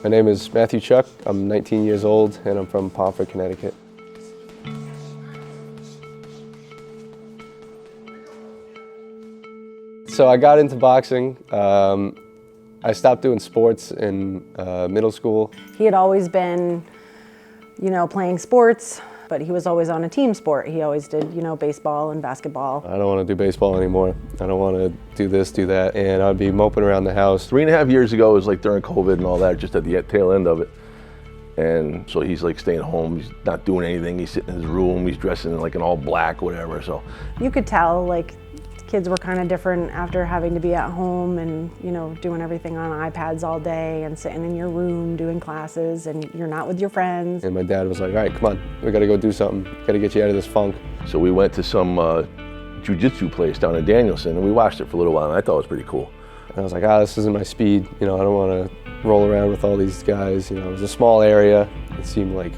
My name is Matthew Chuck. I'm 19 years old and I'm from Pomfret, Connecticut. So I got into boxing. I stopped doing sports in middle school. He had always been, playing sports, but he was always on a team sport. He always did, baseball and basketball. I don't want to do baseball anymore. I don't want to do this, do that, and I'd be moping around the house. 3.5 years ago, it was like during COVID and all that, just at the tail end of it. And so he's like staying home, he's not doing anything, he's sitting in his room, he's dressing in like an all black, whatever, so. You could tell, kids were kind of different after having to be at home and, doing everything on iPads all day and sitting in your room doing classes and you're not with your friends. And my dad was like, all right, come on, we gotta go do something. Gotta get you out of this funk. So we went to some jiu-jitsu place down in Danielson and we watched it for a little while and I thought it was pretty cool. And I was like, this isn't my speed. I don't wanna roll around with all these guys. It was a small area. It seemed like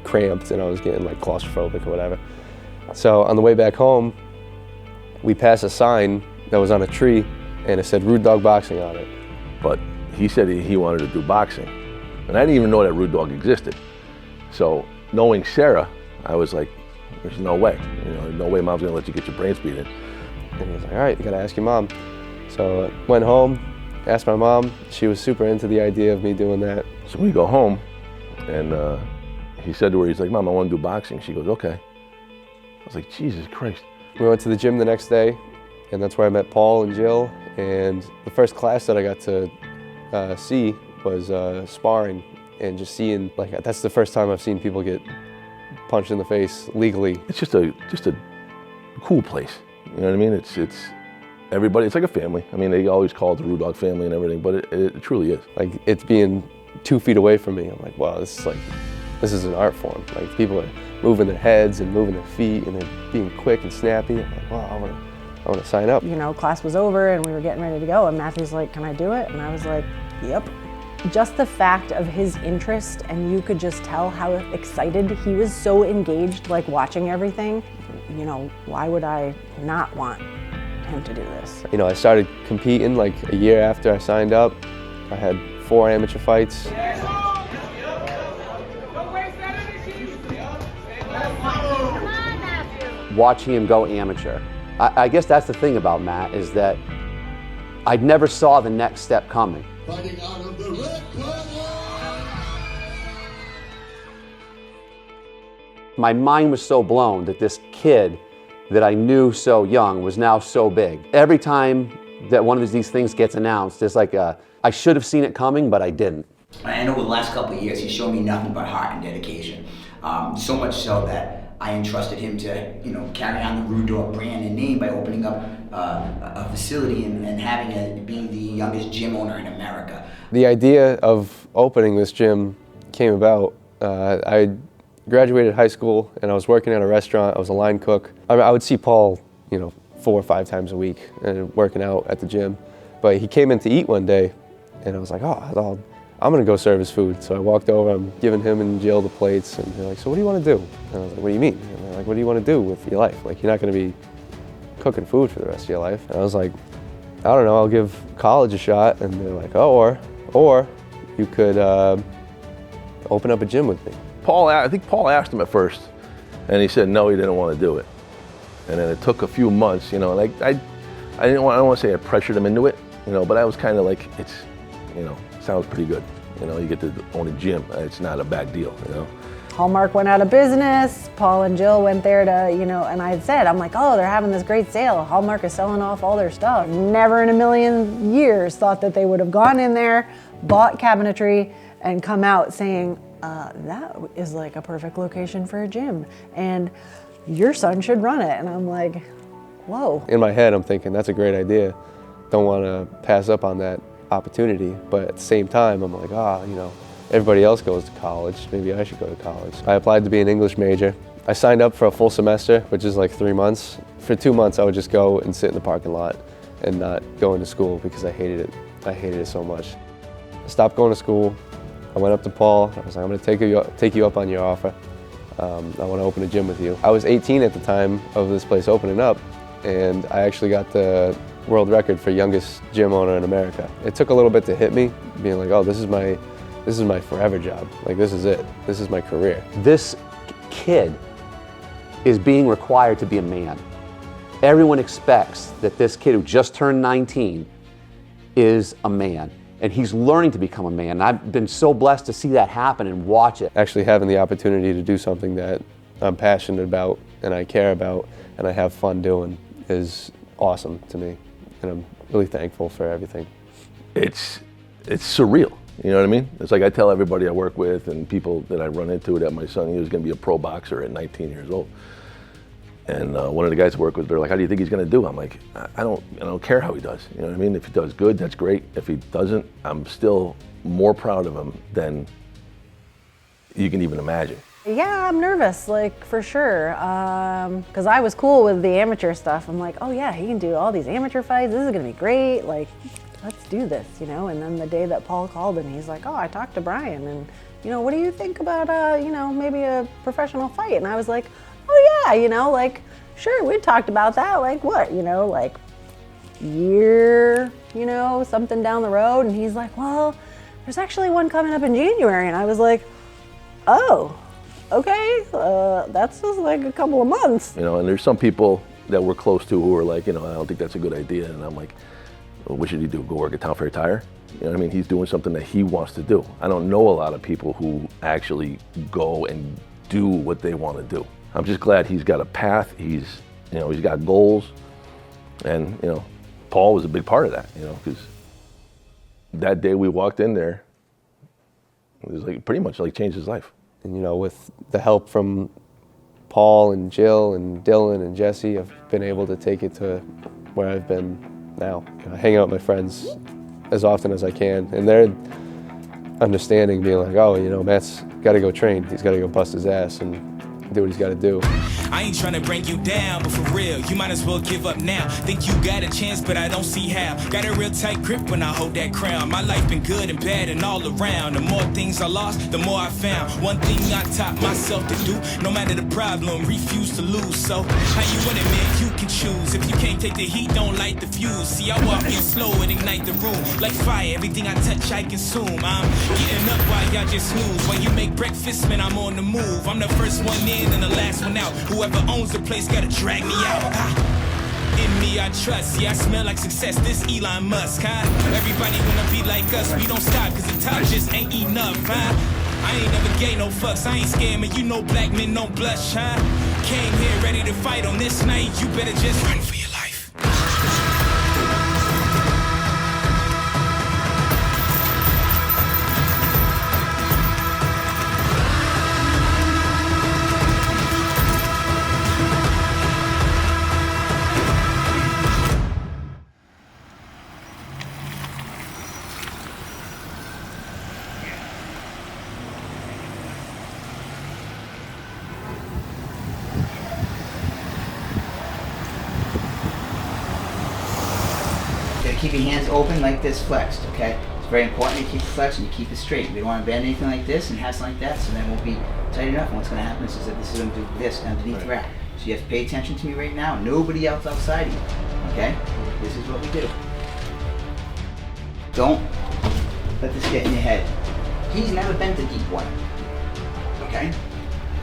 cramped and I was getting like claustrophobic or whatever. So on the way back home, we passed a sign that was on a tree and it said Rude Dog Boxing on it. But he said he wanted to do boxing. And I didn't even know that Rude Dog existed. So knowing Sarah, I was like, there's no way. No way mom's gonna let you get your brains beaten. And he was like, all right, you gotta ask your mom. So I went home, asked my mom. She was super into the idea of me doing that. So we go home and he said to her, he's like, Mom, I wanna do boxing. She goes, okay. I was like, Jesus Christ. We went to the gym the next day, and that's where I met Paul and Jill. And the first class that I got to see was sparring, and just seeing, that's the first time I've seen people get punched in the face legally. It's just a cool place. You know what I mean? It's everybody. It's like a family. I mean, they always call it the Rude Dog family and everything, but it truly is. It's being 2 feet away from me. I'm like, wow, this is an art form. People are moving their heads and moving their feet and they're being quick and snappy. I'm like, wow, I want to sign up. Class was over and we were getting ready to go and Matthew's like, can I do it? And I was like, yep. Just the fact of his interest, and you could just tell how excited he was, so engaged, watching everything. Why would I not want him to do this? I started competing a year after I signed up. I had 4 amateur fights. Watching him go amateur. I guess that's the thing about Matt, is that I never saw the next step coming. Fighting out of the red corner. My mind was so blown that this kid that I knew so young was now so big. Every time that one of these things gets announced, it's like I should have seen it coming, but I didn't. I know the last couple of years he's shown me nothing but heart and dedication. So much so that I entrusted him to, carry on the Rude Dog brand and name by opening up a facility and being the youngest gym owner in America. The idea of opening this gym came about. I graduated high school and I was working at a restaurant. I was a line cook. I would see Paul, 4 or 5 times a week and working out at the gym. But he came in to eat one day and I was like, I'm gonna go serve his food. So I walked over, I'm giving him and Jill the plates, and they're like, so what do you wanna do? And I was like, what do you mean? And they're like, what do you wanna do with your life? You're not gonna be cooking food for the rest of your life. And I was like, I don't know, I'll give college a shot. And they're like, or you could open up a gym with me. I think Paul asked him at first, and he said no, he didn't want to do it. And then it took a few months, and I don't want to say I pressured him into it, but I was kind of like, it's, sounds pretty good. You get to own a gym. It's not a bad deal, Hallmark went out of business. Paul and Jill went there to, and I had said, I'm like, they're having this great sale. Hallmark is selling off all their stuff. Never in a million years thought that they would have gone in there, bought cabinetry, and come out saying, that is a perfect location for a gym. And your son should run it. And I'm like, whoa. In my head, I'm thinking, that's a great idea. Don't want to pass up on that opportunity, but at the same time I'm like, everybody else goes to college, maybe I should go to college. I applied to be an English major. I signed up for a full semester, which is 3 months. For 2 months I would just go and sit in the parking lot and not go into school because I hated it. I hated it so much. I stopped going to school. I went up to Paul. I was like, I'm going to take you up on your offer. I want to open a gym with you. I was 18 at the time of this place opening up, and I actually got the world record for youngest gym owner in America. It took a little bit to hit me, being like, oh, this is this is my forever job. Like, this is it. This is my career. This kid is being required to be a man. Everyone expects that this kid who just turned 19 is a man, and he's learning to become a man. And I've been so blessed to see that happen and watch it. Actually having the opportunity to do something that I'm passionate about and I care about and I have fun doing is awesome to me. And I'm really thankful for everything. It's surreal. You know what I mean? It's like I tell everybody I work with and people that I run into that my son, he was going to be a pro boxer at 19 years old. And one of the guys I work with, they're like, how do you think he's going to do? I'm like, I don't care how he does. You know what I mean? If he does good, that's great. If he doesn't, I'm still more proud of him than you can even imagine. Yeah, I'm nervous, like, for sure. Because I was cool with the amateur stuff. I'm like, oh yeah, he can do all these amateur fights. This is gonna be great. Like, let's do this, you know? And then the day that Paul called and he's like, oh, I talked to Brian and, you know, what do you think about, you know, maybe a professional fight? And I was like, oh yeah, you know, like, sure, we talked about that. Like what, you know, like year, you know, something down the road. And he's like, well, there's actually one coming up in January. And I was like, oh, okay, that's just like a couple of months. You know, and there's some people that we're close to who are like, you know, I don't think that's a good idea. And I'm like, well, what should he do? Go work at Town Fair Tire? You know what I mean? He's doing something that he wants to do. I don't know a lot of people who actually go and do what they want to do. I'm just glad he's got a path. He's got goals. And, you know, Paul was a big part of that, you know, because that day we walked in there, it was like pretty much like changed his life. And, you know, with the help from Paul and Jill and Dylan and Jesse, I've been able to take it to where I've been now. You know, I hang out with my friends as often as I can, and they're understanding, being like, oh, you know, Matt's got to go train. He's got to go bust his ass and do what he's got to do. I ain't trying to bring you down, but for real, you might as well give up now. Think you got a chance, but I don't see how. Got a real tight grip when I hold that crown. My life been good and bad and all around. The more things I lost, the more I found. One thing I taught myself to do, no matter the problem, refuse to lose. So, how you want it, man? You can choose. If you can't take the heat, don't light the fuse. See, I walk in slow and ignite the room. Like fire, everything I touch, I consume. I'm getting up while y'all just snooze. While you make breakfast, man, I'm on the move. I'm the first one in and the last one out. Whoever owns the place gotta drag me out. In me I trust, yeah, I smell like success, this Elon Musk, huh? Everybody wanna be like us, we don't stop, cause the top just ain't enough, huh? I ain't never gave no fucks, I ain't scared, man, you know black men don't blush, huh? Came here ready to fight on this night, you better just run for your life. Keep your hands open like this, flexed, okay? It's very important you keep it flexed and you keep it straight. We don't want to bend anything like this and have something like that, so then it won't be tight enough. And what's going to happen is that this is going to do this underneath the rack. So you have to pay attention to me right now. Nobody else outside of you, okay? This is what we do. Don't let this get in your head. He's never been to deep water, okay?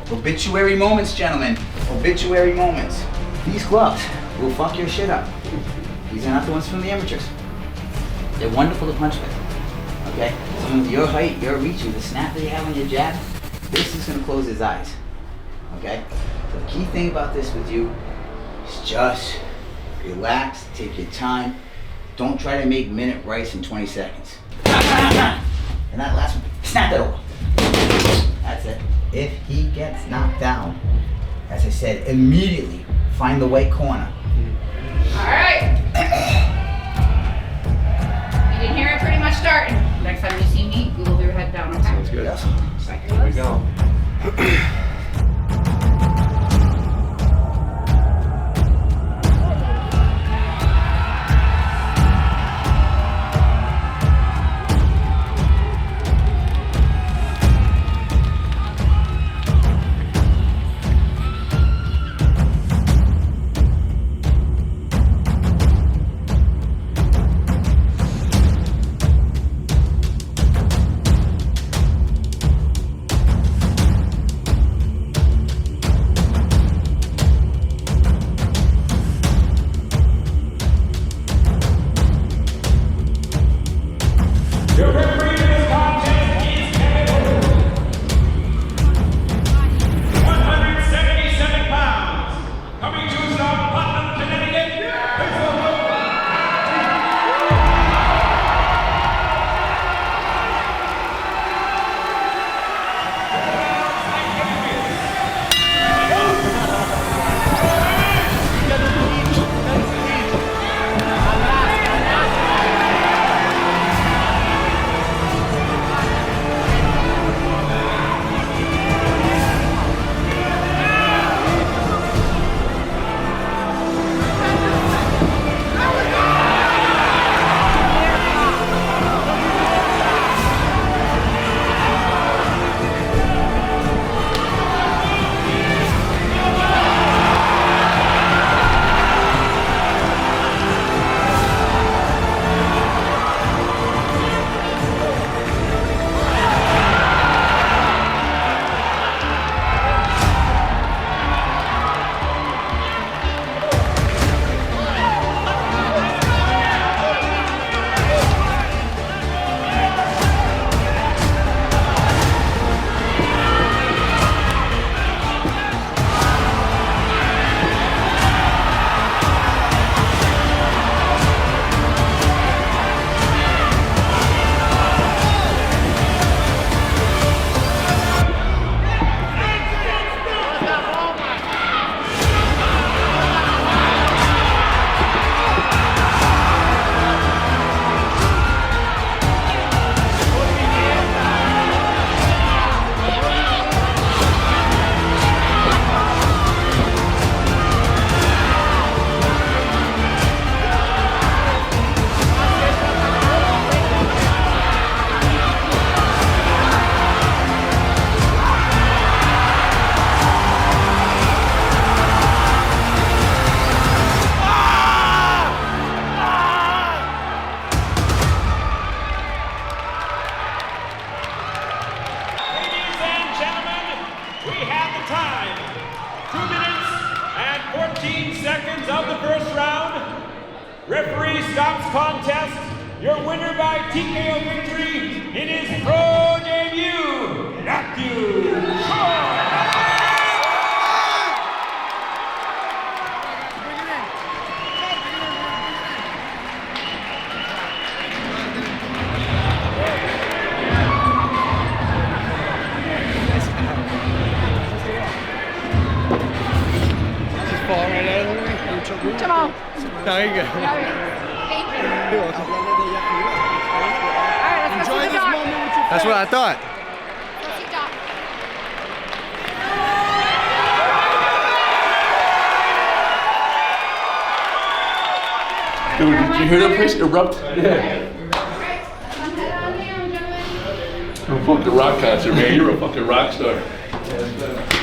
Obituary moments, gentlemen. Obituary moments. These gloves will fuck your shit up. These are not the ones from the amateurs. They're wonderful to punch with, okay? Someone with your height, your reach, with the snap that you have on your jab, this is gonna close his eyes, okay? So the key thing about this with you is just relax, take your time. Don't try to make minute rice in 20 seconds. And that last one, snap that over. That's it. If he gets knocked down, as I said, immediately find the white corner. All right. You can hear it pretty much starting. Next time you see me, you will your head down, okay? Sounds good. Here we go. conclusions of the first round. Referee stops contest. Your winner by TKO victory in his pro debut, Matthew Shaw. Jamal. No, you're good. Thank you. All right, let's go see the doc. That's what I thought. Let's see doc. Dude, did you hear that place erupt? Okay. Come head on down, gentlemen. A fucking rock concert, man. You're a fucking rock star.